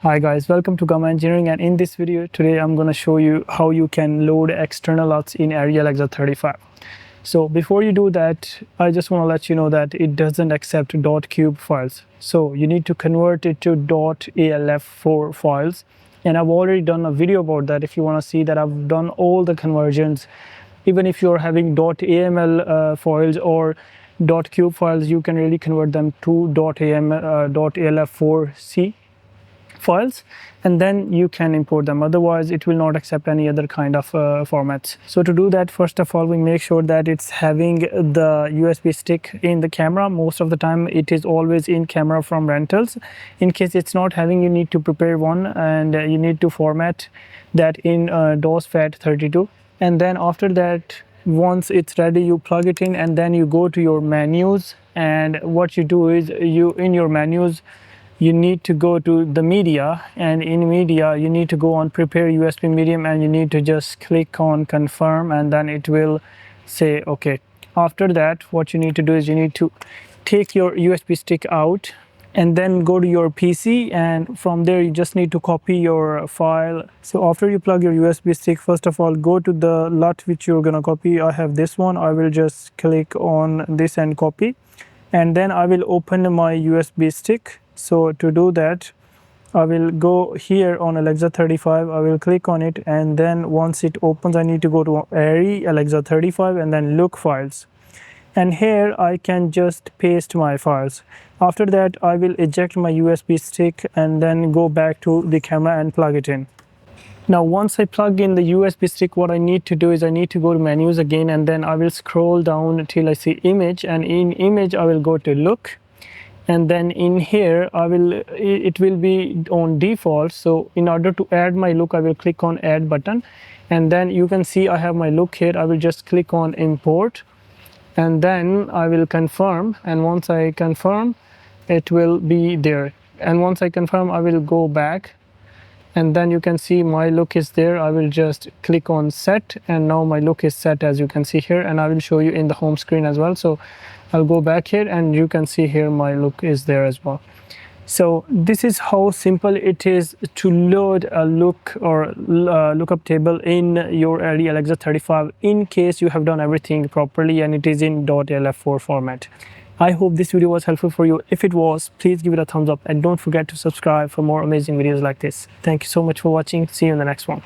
Hi guys, welcome to Gamma Engineering, and in this video today I'm going to show you how you can load external LUTs in Arri Alexa 35. So before you do that, I just want to let you know that it doesn't accept .cube files. So you need to convert it to .alf4 files, and I've already done a video about that. If you want to see that, I've done all the conversions. Even if you're having .aml files or .cube files, you can really convert them to .alf4c files, and then you can import them. Otherwise it will not accept any other kind of formats. So to do that, first of all, we make sure that it's having the USB stick in the camera. Most of the time it is always in camera from rentals. In case it's not having, you need to prepare one, and you need to format that in DOS FAT32. And then after that, once it's ready, you plug it in, and then you go to your menus. And what you do is, in your menus you need to go to the media, and in media you need to go on prepare USB medium, and you need to just click on confirm, and then it will say okay. After that, what you need to do is you need to take your USB stick out and then go to your PC, and from there you just need to copy your file. So after you plug your USB stick, first of all go to the LUT which you're gonna copy. I have this one. I will just click on this and copy, and then I will open my USB stick. So to do that, I will go here on Alexa 35, I will click on it, and then once it opens I need to go to Arri Alexa 35 and then look files, and here I can just paste my files. After that I will eject my USB stick and then go back to the camera and plug it in. Now once I plug in the USB stick, what I need to do is I need to go to menus again, and then I will scroll down till I see image, and in image I will go to look, and then in here it will be on default. So in order to add my look, I will click on add button, and then you can see I have my look here. I will just click on import, and then I will confirm, and once I confirm it will be there, and once I confirm I will go back, and then you can see my look is there. I will just click on set, and now my look is set, as you can see here, and I will show you in the home screen as well. So I'll go back here, and you can see here my look is there as well. So this is how simple it is to load a look or lookup table in your Arri Alexa 35, in case you have done everything properly and it is in .alf4 format. I hope this video was helpful for you. If it was, please give it a thumbs up, and don't forget to subscribe for more amazing videos like this. Thank you so much for watching. See you in the next one.